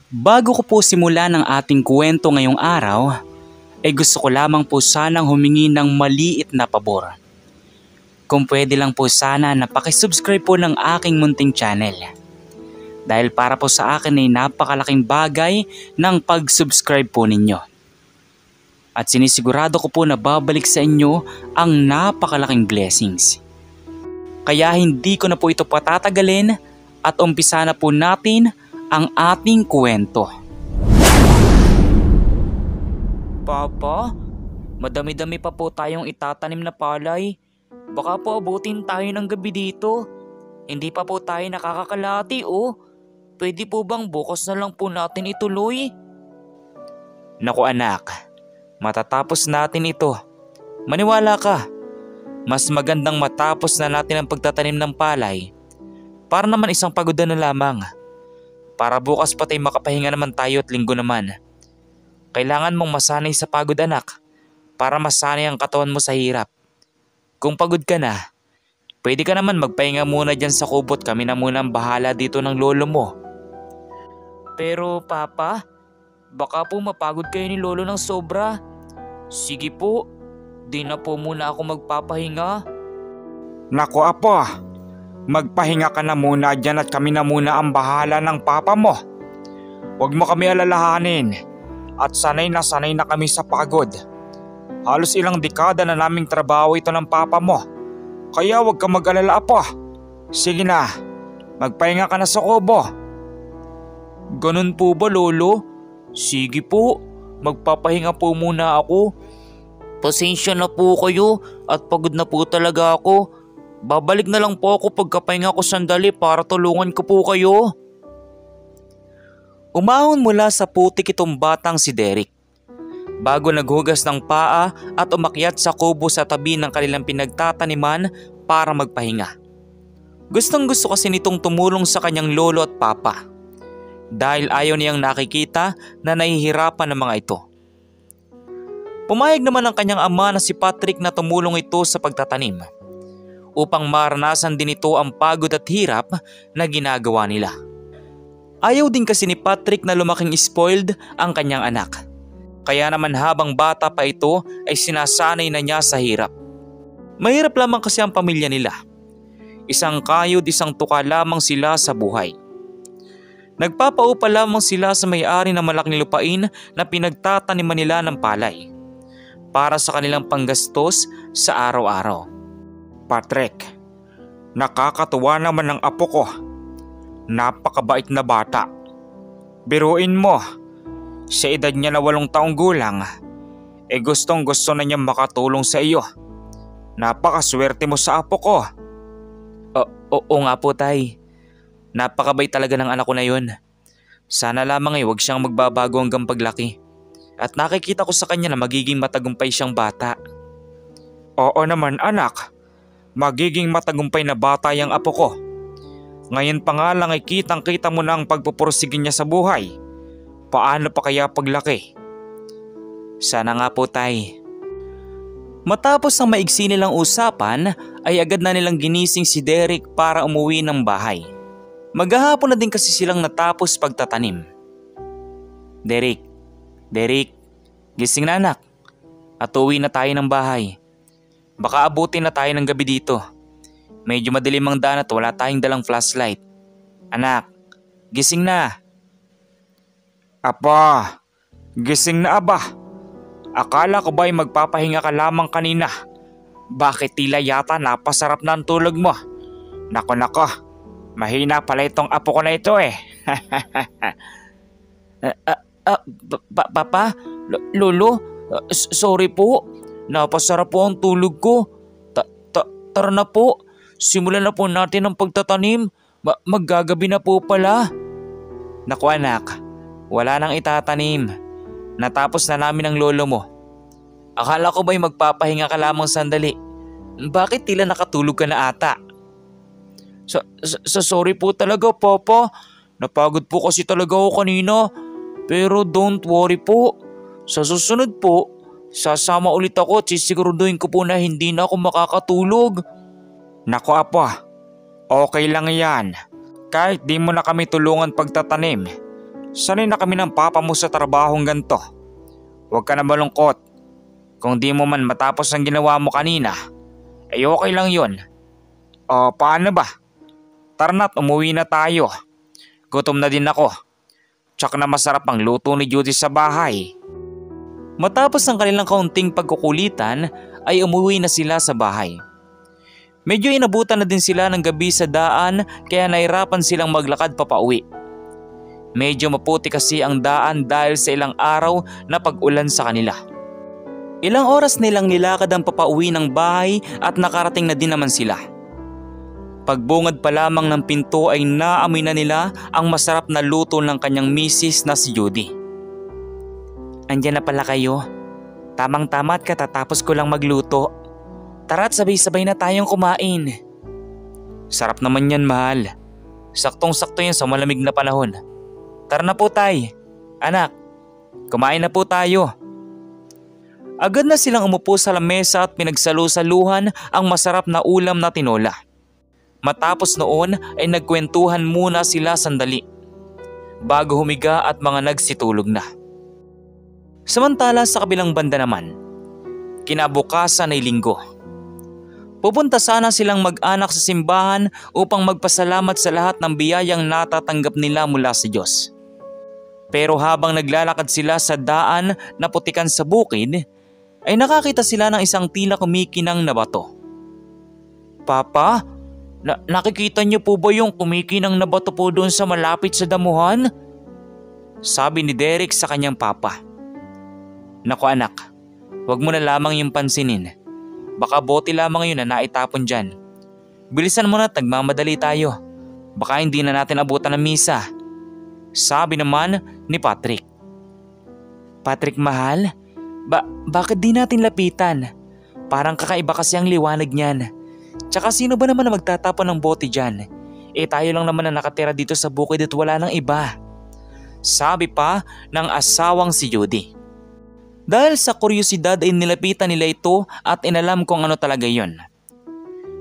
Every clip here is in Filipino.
Bago ko po simulan ang ating kwento ngayong araw, ay gusto ko lamang po sanang humingi ng maliit na pabor. Kung pwede lang po sana na pakisubscribe po ng aking munting channel. Dahil para po sa akin ay napakalaking bagay ng pag-subscribe po ninyo. At sinisigurado ko po na babalik sa inyo ang napakalaking blessings. Kaya hindi ko na po ito patatagalin at umpisa na po natin ang ating kwento. Papa, madami-dami pa po tayong itatanim na palay. Baka po abutin tayo ng gabi dito. Hindi pa po tayo nakakakalati Pwede po bang bukas na lang po natin ituloy? Naku anak, matatapos natin ito. Maniwala ka, mas magandang matapos na natin ang pagtatanim ng palay para naman isang pagoda na lamang. Para bukas patay makapahinga naman tayo at linggo naman. Kailangan mong masanay sa pagod anak para masanay ang katawan mo sa hirap. Kung pagod ka na, pwede ka naman magpahinga muna dyan sa kubot, kami na muna ang bahala dito ng lolo mo. Pero papa, baka po mapagod kayo ni lolo ng sobra. Sige po, di na po muna ako magpapahinga. Naku apo, magpahinga ka na muna dyan at kami na muna ang bahala ng papa mo. Huwag mo kami alalahanin at sanay na kami sa pagod. Halos ilang dekada na naming trabaho ito ng papa mo. Kaya huwag ka mag-alala apo. Sige na, magpahinga ka na sa kubo. Ganun po ba lolo? Sige po, magpapahinga po muna ako. Pasensya na po kayo at pagod na po talaga ako. Babalik na lang po ako pagkapahinga ko sandali para tulungan ko po kayo. Umahon mula sa putik itong batang si Derek. Bago naghugas ng paa at umakyat sa kubo sa tabi ng kanilang pinagtataniman para magpahinga. Gustong gusto kasi nitong tumulong sa kanyang lolo at papa. Dahil ayaw niyang nakikita na nahihirapan ng mga ito. Pumayag naman ang kanyang ama na si Patrick na tumulong ito sa pagtatanim upang maranasan din ito ang pagod at hirap na ginagawa nila. Ayaw din kasi ni Patrick na lumaking spoiled ang kanyang anak. Kaya naman habang bata pa ito ay sinasanay na niya sa hirap. Mahirap lamang kasi ang pamilya nila. Isang kayod, isang tuka lamang sila sa buhay. Nagpapaupa lamang sila sa may-ari ng malaking lupain na pinagtataniman nila ng palay para sa kanilang panggastos sa araw-araw. Patrick, nakakatuwa naman ang apo ko. Napakabait na bata. Biruin mo, sa edad niya na 8 taong gulang, gustong gusto na niya makatulong sa iyo. Napakaswerte mo sa apo ko. Oo nga po tay. Napakabait talaga ng anak ko na yun. Sana lamang huwag siyang magbabago hanggang paglaki. At nakikita ko sa kanya na magiging matagumpay siyang bata. Oo naman anak, magiging matagumpay na bata yung apo ko. Ngayon pa nga lang kitang-kita mo na ang pagpupursige niya sa buhay. Paano pa kaya paglaki? Sana nga po tay. Matapos ang maigsi nilang usapan ay agad na nilang ginising si Derek para umuwi ng bahay. Maghahapon na din kasi silang natapos pagtatanim. Derek, gising na anak. At uwi na tayo ng bahay. Baka abutin na tayo ng gabi dito. Medyo madilim ang daan at wala tayong dalang flashlight. Anak, gising na. Apa, gising na aba. Akala ko ba'y magpapahinga ka lamang kanina? Bakit tila yata napasarap na ang tulog mo? Nako, mahina pala itong apo ko na ito Papa, lolo, sorry po. Napasarap po ang tulog ko. Tara na po, simulan na po natin ang pagtatanim. Maggagabi na po pala. Naku anak, wala nang itatanim. Natapos na namin ang lolo mo. Akala ko ba'y magpapahinga ka lamang sandali? Bakit tila nakatulog ka na ata? Sorry po talaga papa. Napagod po kasi talaga ako kanina. Pero don't worry po. Sa susunod po, sasama ulit ako at sisiguraduhin ko po na hindi na ako makakatulog. Naku apa, okay lang yan. Kahit di mo na kami tulungan pagtatanim, Sanay na kami ng papa mo sa trabahong ganto. Huwag ka na malungkot. Kung di mo man matapos ang ginawa mo kanina, ay okay lang yun. O paano ba? Tara na't umuwi na tayo. Gutom na din ako. Tsak na masarap ang luto ni Judy sa bahay. Matapos ang kanilang kaunting pagkukulitan ay umuwi na sila sa bahay. Medyo inabutan na din sila ng gabi sa daan kaya nahirapan silang maglakad papauwi. Medyo maputi kasi ang daan dahil sa ilang araw na pag-ulan sa kanila. Ilang oras nilang nilakad ang papauwi ng bahay at nakarating na din naman sila. Pagbungad pa lamang ng pinto ay naamoy na nila ang masarap na luto ng kanyang misis na si Judy. Andiyan na pala kayo. Tamang-tama at katatapos ko lang magluto. Tara't sabay-sabay na tayong kumain. Sarap naman yan, mahal. Saktong-sakto yan sa malamig na panahon. Tara na po tay. Anak, kumain na po tayo. Agad na silang umupo sa lamesa at pinagsalu-saluhan ang masarap na ulam na tinola. Matapos noon ay nagkwentuhan muna sila sandali bago humiga at mga nagsitulog na. Samantala sa kabilang banda naman, kinabukasan ay linggo. Pupunta sana silang mag-anak sa simbahan upang magpasalamat sa lahat ng biyayang natatanggap nila mula sa Diyos. Pero habang naglalakad sila sa daan na putikan sa bukid, ay nakakita sila ng isang tila kumikinang na bato. Papa, nakikita niyo po ba yung kumikinang na bato po doon sa malapit sa damuhan? Sabi ni Derek sa kanyang papa. Naku anak, huwag mo na lamang yung pansinin. Baka bote lamang yun na naitapon dyan. Bilisan mo na at nagmamadali tayo. Baka hindi na natin abutan ng misa. Sabi naman ni Patrick. Patrick mahal, bakit di natin lapitan? Parang kakaiba kasi ang liwanag niyan. Tsaka sino ba naman na magtatapon ng bote dyan? Tayo lang naman na nakatira dito sa bukid at wala nang iba. Sabi pa ng asawang si Judy. Dahil sa kuryosidad ay nilapitan nila ito at inalam kung ano talaga yon.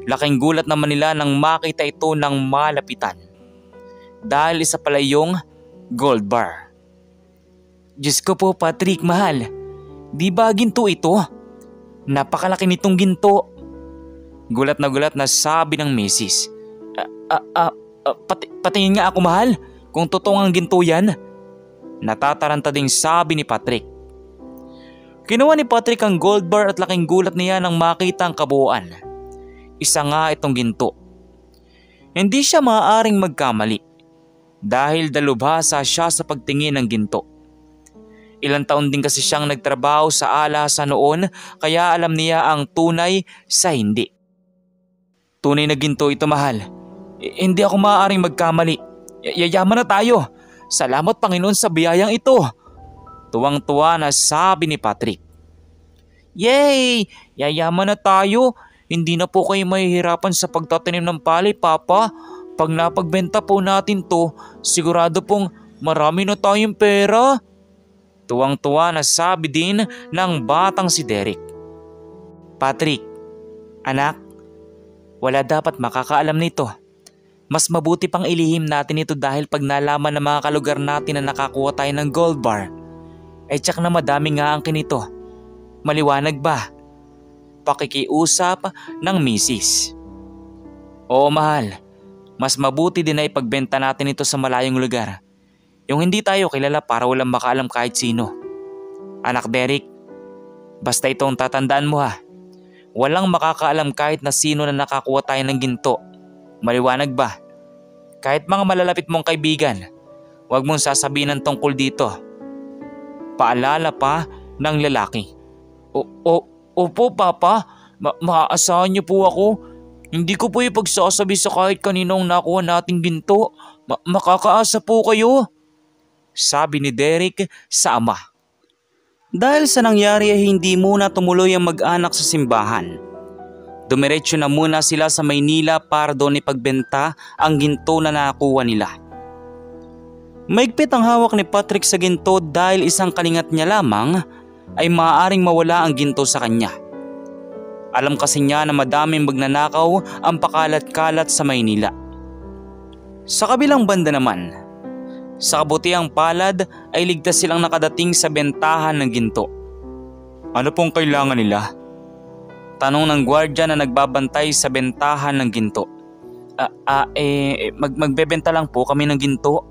Laking gulat naman nila nang makita ito ng malapitan. Dahil isa pala yung gold bar. Diyos ko po Patrick mahal, di ba ginto ito? Napakalaki nitong ginto. Gulat na sabi ng misis. Patingin nga ako mahal kung totoong ang ginto yan. Natataranta ding sabi ni Patrick. Kinuha ni Patrick ang gold bar at laking gulat niya nang makita ang kabuuan. Isa nga itong ginto. Hindi siya maaaring magkamali dahil dalubhasa siya sa pagtingin ng ginto. Ilang taon din kasi siyang nagtrabaho sa alasa noon kaya alam niya ang tunay sa hindi. Tunay na ginto ito mahal. Hindi ako maaaring magkamali. Yayaman na tayo. Salamat Panginoon sa biyayang ito. Tuwang-tuwa na sabi ni Patrick. Yay! Yayaman na tayo. Hindi na po kayo mahihirapan sa pagtatanim ng palay, Papa. Pag napagbenta po natin to, sigurado pong marami na tayong pera. Tuwang-tuwa na sabi din ng batang si Derek. Patrick, anak, wala dapat makakaalam nito. Mas mabuti pang ilihim natin ito dahil pag nalaman ng mga kalugar natin na nakakuha tayo ng gold bar, ay tsak na madami nga ang kinito. Maliwanag ba? Pakikiusap ng misis. Oo mahal, mas mabuti din na ipagbenta natin ito sa malayong lugar. Yung hindi tayo kilala para walang makaalam kahit sino. Anak Derek, basta itong tatandaan mo ha. Walang makakaalam kahit na sino na nakakuha tayo ng ginto. Maliwanag ba? Kahit mga malalapit mong kaibigan, huwag mong sasabihin ng tungkol dito. Paalala pa ng lalaki. Opo Papa, maaasahan niyo po ako. Hindi ko po ipagsasabi sa kahit kaninong nakuha nating ginto. Makakaasa po kayo. Sabi ni Derek sa ama. Dahil sa nangyari ay hindi muna tumuloy ang mag-anak sa simbahan. Dumiretso na muna sila sa Maynila para doon ipagbenta ang ginto na nakuha nila. Maigpit ang hawak ni Patrick sa ginto dahil isang kalingat niya lamang ay maaaring mawala ang ginto sa kanya. Alam kasi niya na madaming magnanakaw ang pakalat-kalat sa Maynila. Sa kabilang banda naman, Sa kabutihang palad ay ligtas silang nakadating sa bentahan ng ginto. Ano pong kailangan nila? Tanong ng gwardya na nagbabantay sa bentahan ng ginto. Magbebenta lang po kami ng ginto.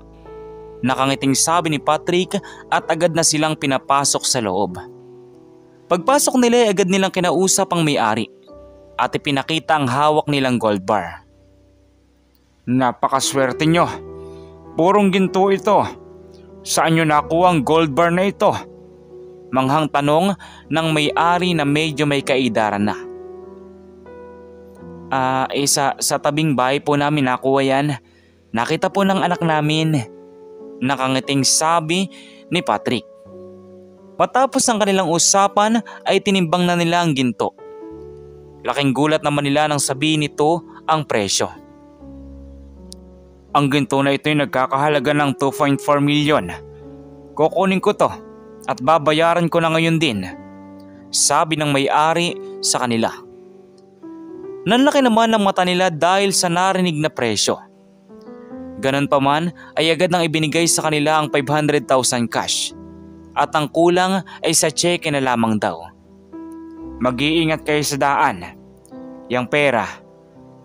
Nakangiting sabi ni Patrick at agad na silang pinapasok sa loob. Pagpasok nila ay agad nilang kinausap ang may-ari at ipinakita ang hawak nilang gold bar. Napakaswerte nyo. Purong ginto ito. Saan nyo nakuha ang gold bar na ito? Manghang tanong ng may-ari na medyo may kaedaran na. Sa tabing bahay po namin nakuha yan. Nakita po ng anak namin. Nakangiting sabi ni Patrick. Matapos ang kanilang usapan ay tinimbang na nila ang ginto. Laking gulat naman nila nang sabihin nito ang presyo. Ang ginto na ito ay nagkakahalaga ng 2.4 million. Kukunin ko to at babayaran ko na ngayon din, sabi ng may-ari sa kanila. Nanlaki naman ang mata nila dahil sa narinig na presyo. Ganon pa man ay agad nang ibinigay sa kanila ang 500,000 cash at ang kulang ay sa cheque na lamang daw. Mag-iingat kayo sa daan. Yang pera,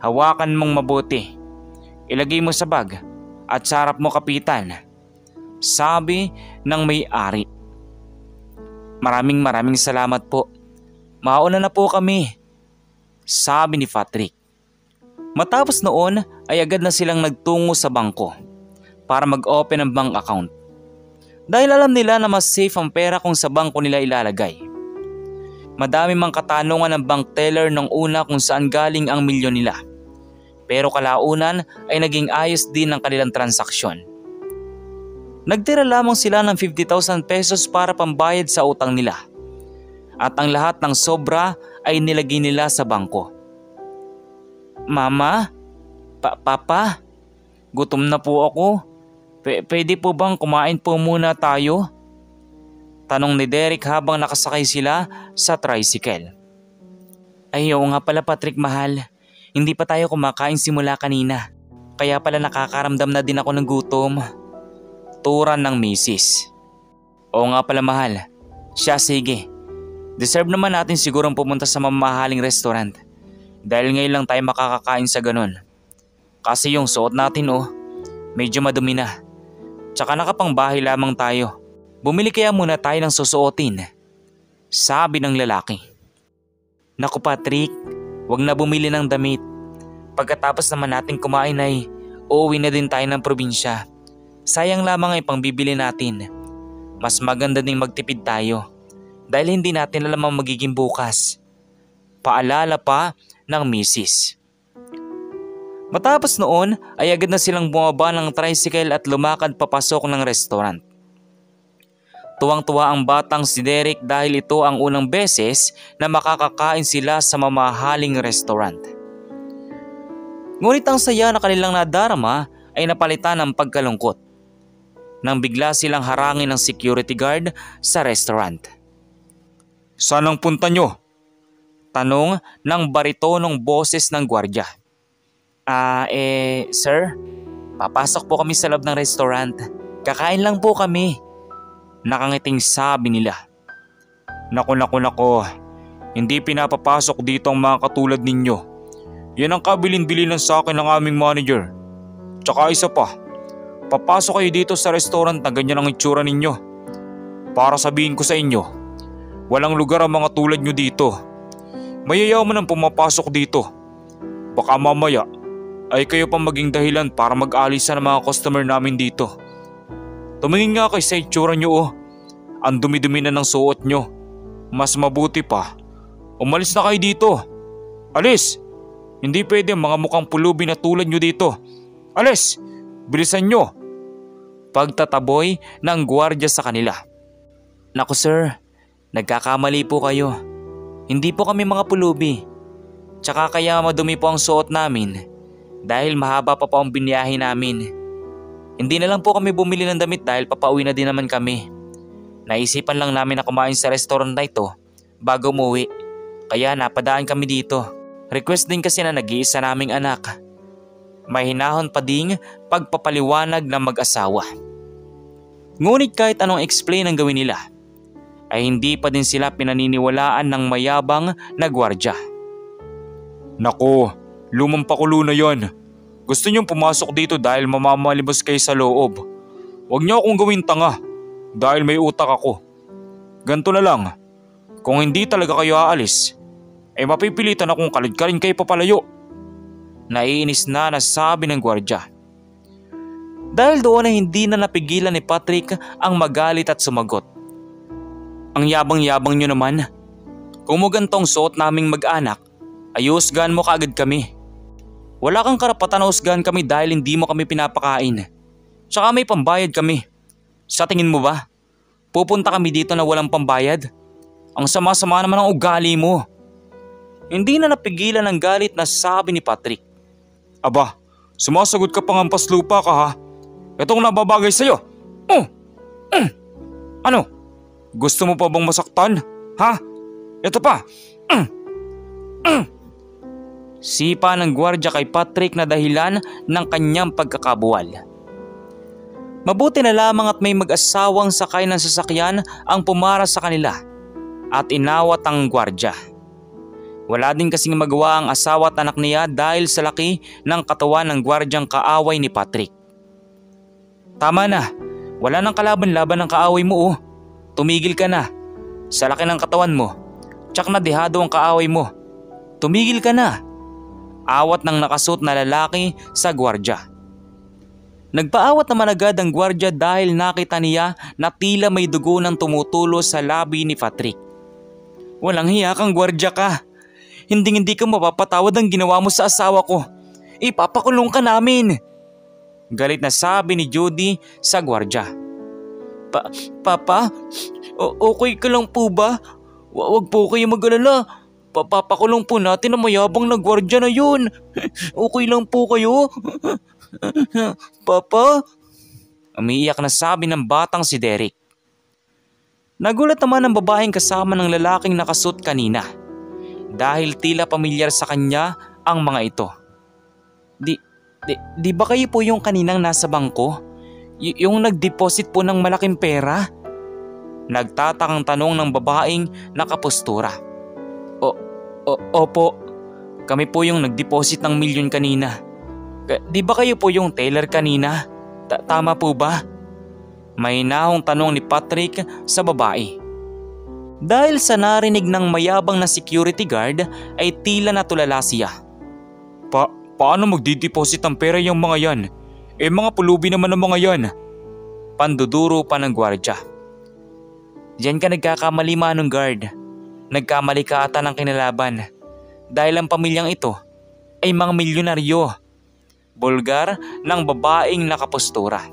hawakan mong mabuti. Ilagay mo sa bag at sarap mo kapitan, sabi ng may-ari. Maraming salamat po. Mauna na po kami, sabi ni Patrick. Matapos noon ay agad na silang nagtungo sa bangko para mag-open ng bank account. Dahil alam nila na mas safe ang pera kung sa bangko nila ilalagay. Madami mang katanungan ng bank teller nung una kung saan galing ang milyon nila. Pero kalaunan ay naging ayos din ang kanilang transaksyon. Nagtira lamang sila ng 50,000 pesos para pambayad sa utang nila. At ang lahat ng sobra ay nilagay nila sa bangko. Mama? Papa? Gutom na po ako. Pwede po bang kumain po muna tayo? Tanong ni Derek habang nakasakay sila sa tricycle. Ay oo nga pala Patrick mahal. Hindi pa tayo kumakain simula kanina. Kaya pala nakakaramdam na din ako ng gutom. Turan ng misis. Oo nga pala mahal. Siya sige. Deserve naman natin sigurong pumunta sa mamahaling restaurant. Dahil ngayon lang tayo makakakain sa ganun. Kasi yung suot natin medyo madumi na. Tsaka nakapangbahay lamang tayo. Bumili kaya muna tayo ng susuotin, sabi ng lalaki. Naku Patrick, wag na bumili ng damit. Pagkatapos naman natin kumain ay uuwi na din tayo ng probinsya. Sayang lamang ay pangbibili natin. Mas maganda ding magtipid tayo dahil hindi natin alam ang magiging bukas. Paalala pa ng misis. Matapos noon ay agad na silang bumaba ng tricycle at lumakad papasok ng restaurant. Tuwang-tuwa ang batang si Derek dahil ito ang unang beses na makakakain sila sa mamahaling restaurant. Ngunit ang saya na kanilang nadarama ay napalitan ng pagkalungkot nang bigla silang harangin ng security guard sa restaurant. Saan ang punta nyo? Tanong ng baritonong boses ng gwardya. Sir, papasok po kami sa loob ng restaurant. Kakain lang po kami. Nakangiting sabi nila. Naku. Hindi pinapapasok dito ang mga katulad ninyo. Yan ang kabilin-bilinan sa akin ng aming manager. Tsaka isa pa, papasok kayo dito sa restaurant na ganyan ang itsura ninyo. Para sabihin ko sa inyo, walang lugar ang mga tulad nyo dito. Mayayaman ang pumapasok dito. Baka mamaya ay kayo pang maging dahilan para mag-alisa ng mga customer namin dito. Tumingin nga kayo sa itsura nyo Ang dumi-dumi na ng suot nyo. Mas mabuti pa, umalis na kayo dito. Alis! Hindi pwede ang mga mukhang pulubi na tulad nyo dito. Alis! Bilisan nyo! Pagtataboy ng gwardya sa kanila. Naku sir, nagkakamali po kayo. Hindi po kami mga pulubi. Tsaka kaya madumi po ang suot namin dahil mahaba pa ang biniyahe namin. Hindi na lang po kami bumili ng damit dahil papauwi na din naman kami. Naisipan lang namin na kumain sa restaurant na ito bago umuwi. Kaya napadaan kami dito. Request din kasi na nag-iisa naming anak. May hinahon pa ding pagpapaliwanag ng mag-asawa. Ngunit kahit anong explain ang gawin nila, ay hindi pa din sila pinaniniwalaan ng mayabang na gwardya. Naku, lumang pakulo na yan. Gusto niyong pumasok dito dahil mamamalimos kayo sa loob. Huwag niyo akong gawin tanga dahil may utak ako. Ganto na lang, kung hindi talaga kayo aalis, ay mapipilitan akong kalidkarin kayo papalayo. Naiinis na nasabi ng gwardya. Dahil doon ay hindi na napigilan ni Patrick ang magalit at sumagot. Ang yabang-yabang nyo naman. Kung mo gantong suot naming mag-anak, ay husgahan mo kaagad kami. Wala kang karapatan na husgahan kami dahil hindi mo kami pinapakain. Tsaka may pambayad kami. Sa tingin mo ba, pupunta kami dito na walang pambayad? Ang sama-sama naman ang ugali mo. Hindi na napigilan ang galit na sabi ni Patrick. Aba, sumasagot ka pang hampas lupa ka ha? Itong nababagay sa'yo. Ano? Gusto mo pa bang masaktan? Ha? Ito pa. Sipa ng gwardya kay Patrick na dahilan ng kanyang pagkakabuwal. Mabuti na lamang at may mag-asawang sakay ng sasakyan ang pumara sa kanila at inawat ang gwardya. Wala din kasing magawa ang asawa at anak niya dahil sa laki ng katawan ng gwardyang kaaway ni Patrick. Tama na, wala nang kalaban-laban ng kaaway mo. Tumigil ka na. Sa laki ng katawan mo, tsak na dehado ang kaaway mo. Tumigil ka na. Awat ng nakasuot na lalaki sa gwardya. Nagpaawat naman agad ang gwardya dahil nakita niya na tila may dugo ng tumutulo sa labi ni Patrick. Walang hiya kang gwardya ka. Hindi ka mapapatawad ang ginawa mo sa asawa ko. Ipapakulong ka namin. Galit na sabi ni Judy sa gwardya. Papa, okay ka lang po ba? Huwag po kayo mag-alala. Papakulong po natin ang mayabang na gwardya na yun. Okay lang po kayo? Papa? Umiiyak na sabi ng batang si Derek. Nagulat naman ang babaeng kasama ng lalaking nakasuot kanina dahil tila pamilyar sa kanya ang mga ito. Di ba kayo po yung kaninang nasa bangko? Yung nag-deposit po ng malaking pera? Nagtatakang tanong ng babaeng nakapostura. Opo, kami po yung nag-deposit ng milyon kanina. Di ba kayo po yung teller kanina? Tama po ba? May nahong tanong ni Patrick sa babae. Dahil sa narinig ng mayabang na security guard ay tila natulala siya. Paano magdideposit ng pera yung mga yan? Mga pulubi naman ang mga yan. Panduduro pa ng gwardya. Diyan ka nagkakamali, manong guard. Nagkamali ka ata ng kinalaban. Dahil ang pamilyang ito ay mga milyonaryo. Bulgar ng babaeng nakapostura.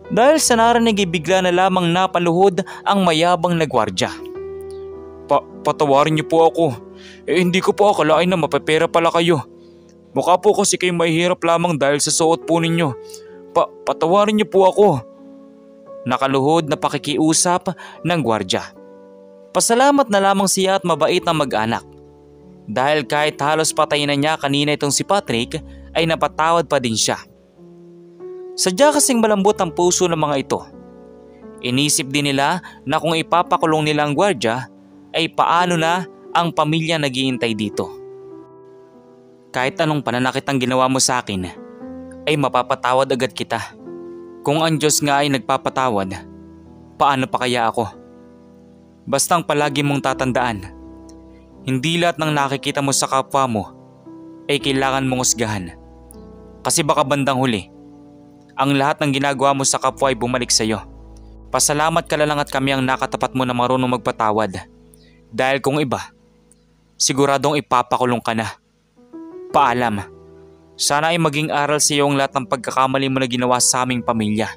Dahil sa narinig ay bigla na lamang napaluhod ang mayabang na gwardya. Patawarin niyo po ako. Hindi ko po akalain na mapepera pala kayo. Mukha po kasi kayo mahihirap lamang dahil sa suot po ninyo. Patawarin niyo po ako. Nakaluhod na pakikiusap ng gwardya. Pasalamat na lamang siya at mabait na mag-anak. Dahil kahit halos patay na niya kanina itong si Patrick ay napatawad pa din siya. Sadya kasing malambot ang puso ng mga ito. Inisip din nila na kung ipapakulong nila ang gwardya ay paano na ang pamilya naghihintay dito. Kahit anong pananakit ang ginawa mo sa akin ay mapapatawad agad kita. Kung ang Diyos nga ay nagpapatawad, paano pa kaya ako? Bastang palagi mong tatandaan, hindi lahat ng nakikita mo sa kapwa mo ay kailangan mong husgahan. Kasi baka bandang huli, ang lahat ng ginagawa mo sa kapwa ay bumalik sa iyo. Pasalamat ka lang at kami ang nakatapat mo na marunong magpatawad. Dahil kung iba, siguradong ipapakulong ka na. Paalam. Sana ay maging aral sa iyo ang lahat ng pagkakamali mo na ginawa sa aming pamilya.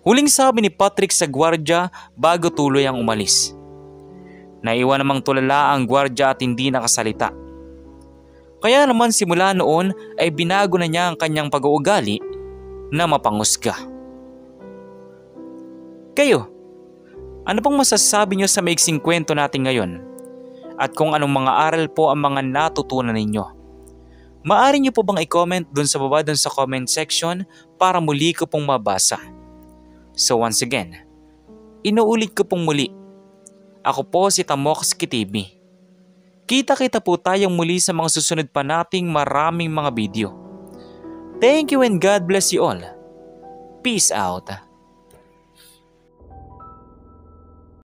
Huling sabi ni Patrick sa gwardya bago tuloy ang umalis. Naiwan namang tulala ang gwardya at hindi nakasalita. Kaya naman simula noon ay binago na niya ang kanyang pag-uugali na mapangusga. Kayo, ano pong masasabi niyo sa maiksing kwento natin ngayon? At kung anong mga aral po ang mga natutunan ninyo? Maaari niyo po bang i-comment dun sa baba dun sa comment section para muli ko pong mabasa. So once again, inuulit ko pong muli. Ako po si Tamox Kitibi. Kita-kita po tayong muli sa mga susunod pa nating maraming mga video. Thank you and God bless you all. Peace out.